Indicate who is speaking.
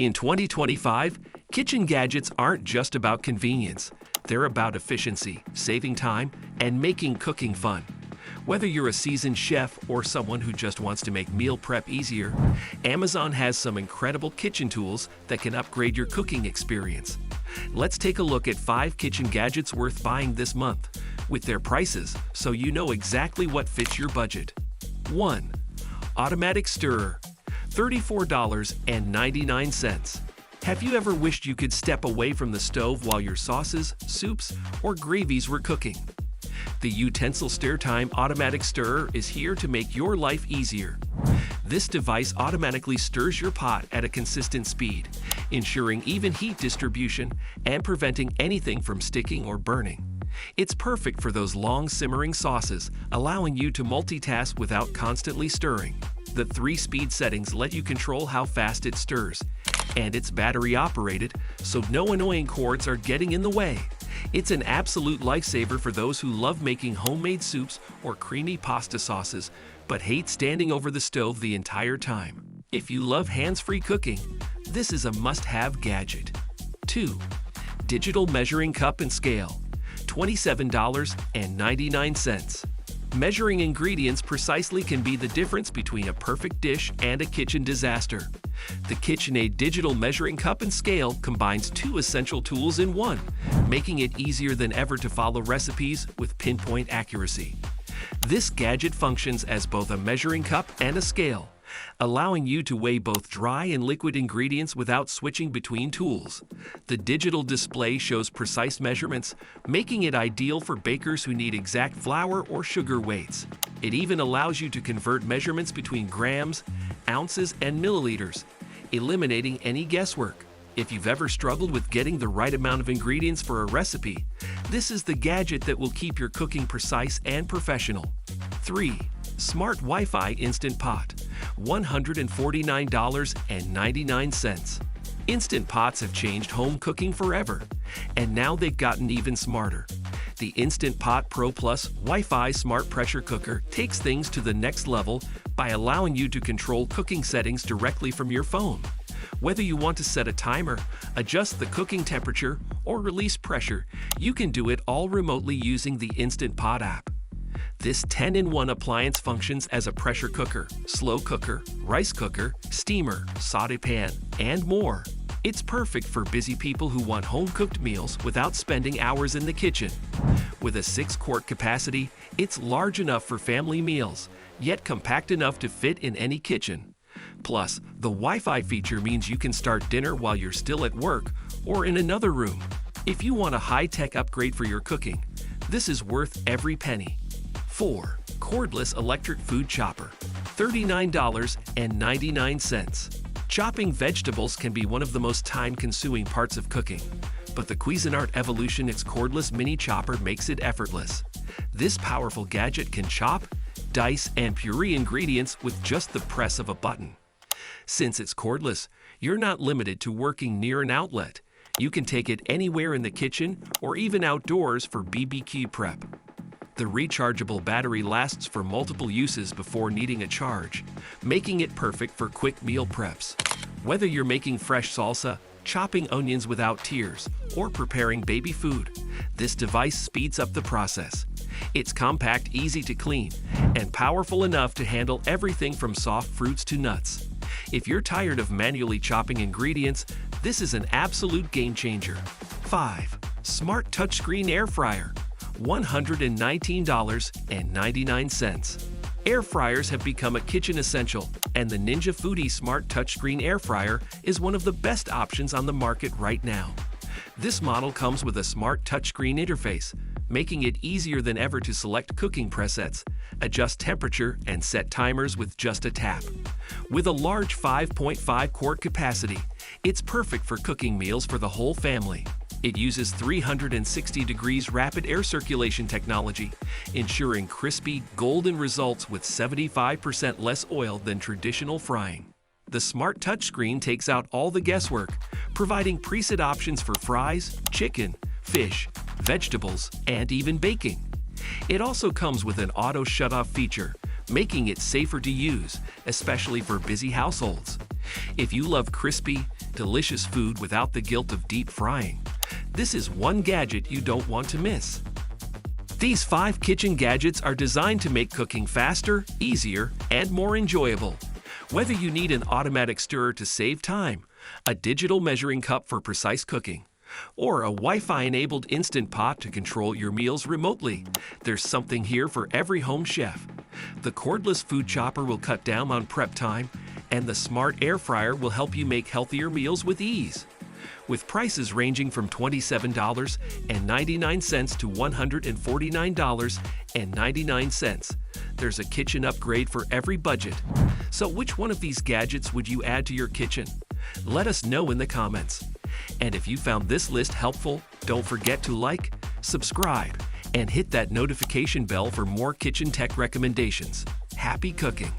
Speaker 1: In 2025, kitchen gadgets aren't just about convenience. They're about efficiency, saving time, and making cooking fun. Whether you're a seasoned chef or someone who just wants to make meal prep easier, Amazon has some incredible kitchen tools that can upgrade your cooking experience. Let's take a look at 5 kitchen gadgets worth buying this month, with their prices so you know exactly what fits your budget. 1. Automatic Stirrer, $34.99. Have you ever wished you could step away from the stove while your sauces, soups, or gravies were cooking? The Utensil StirTime Automatic Stirrer is here to make your life easier. This device automatically stirs your pot at a consistent speed, ensuring even heat distribution and preventing anything from sticking or burning. It's perfect for those long simmering sauces, allowing you to multitask without constantly stirring. The 3-speed settings let you control how fast it stirs, and it's battery operated, so no annoying cords are getting in the way. It's an absolute lifesaver for those who love making homemade soups or creamy pasta sauces, but hate standing over the stove the entire time. If you love hands-free cooking, this is a must-have gadget. 2. Digital Measuring Cup and Scale, $27.99. Measuring ingredients precisely can be the difference between a perfect dish and a kitchen disaster. The KitchenAid Digital Measuring Cup and Scale combines 2 essential tools in one, making it easier than ever to follow recipes with pinpoint accuracy. This gadget functions as both a measuring cup and a scale, allowing you to weigh both dry and liquid ingredients without switching between tools. The digital display shows precise measurements, making it ideal for bakers who need exact flour or sugar weights. It even allows you to convert measurements between grams, ounces, and milliliters, eliminating any guesswork. If you've ever struggled with getting the right amount of ingredients for a recipe, this is the gadget that will keep your cooking precise and professional. 3. Smart Wi-Fi Instant Pot, $149.99. Instant Pots have changed home cooking forever, and now they've gotten even smarter. The Instant Pot Pro Plus Wi-Fi Smart Pressure Cooker takes things to the next level by allowing you to control cooking settings directly from your phone. Whether you want to set a timer, adjust the cooking temperature, or release pressure, you can do it all remotely using the Instant Pot app. This 10-in-1 appliance functions as a pressure cooker, slow cooker, rice cooker, steamer, sauté pan, and more. It's perfect for busy people who want home-cooked meals without spending hours in the kitchen. With a 6-quart capacity, it's large enough for family meals, yet compact enough to fit in any kitchen. Plus, the Wi-Fi feature means you can start dinner while you're still at work or in another room. If you want a high-tech upgrade for your cooking, this is worth every penny. 4. Cordless Electric Food Chopper, $39.99. Chopping vegetables can be one of the most time-consuming parts of cooking, but the Cuisinart Evolution X cordless mini chopper makes it effortless. This powerful gadget can chop, dice, and puree ingredients with just the press of a button. Since it's cordless, you're not limited to working near an outlet. You can take it anywhere in the kitchen or even outdoors for BBQ prep. The rechargeable battery lasts for multiple uses before needing a charge, making it perfect for quick meal preps. Whether you're making fresh salsa, chopping onions without tears, or preparing baby food, this device speeds up the process. It's compact, easy to clean, and powerful enough to handle everything from soft fruits to nuts. If you're tired of manually chopping ingredients, this is an absolute game changer. 5. Smart Touchscreen Air Fryer, $119.99. Air fryers have become a kitchen essential, and the Ninja Foodi Smart Touchscreen Air Fryer is one of the best options on the market right now. This model comes with a smart touchscreen interface, making it easier than ever to select cooking presets, adjust temperature, and set timers with just a tap. With a large 5.5-quart capacity, it's perfect for cooking meals for the whole family. It uses 360 degrees rapid air circulation technology, ensuring crispy, golden results with 75% less oil than traditional frying. The smart touchscreen takes out all the guesswork, providing preset options for fries, chicken, fish, vegetables, and even baking. It also comes with an auto shutoff feature, making it safer to use, especially for busy households. If you love crispy, delicious food without the guilt of deep frying, this is one gadget you don't want to miss. These 5 kitchen gadgets are designed to make cooking faster, easier, and more enjoyable. Whether you need an automatic stirrer to save time, a digital measuring cup for precise cooking, or a Wi-Fi-enabled Instant Pot to control your meals remotely, there's something here for every home chef. The cordless food chopper will cut down on prep time, and the smart air fryer will help you make healthier meals with ease. With prices ranging from $27.99 to $149.99, there's a kitchen upgrade for every budget. So which one of these gadgets would you add to your kitchen? Let us know in the comments. And if you found this list helpful, don't forget to like, subscribe, and hit that notification bell for more kitchen tech recommendations. Happy cooking!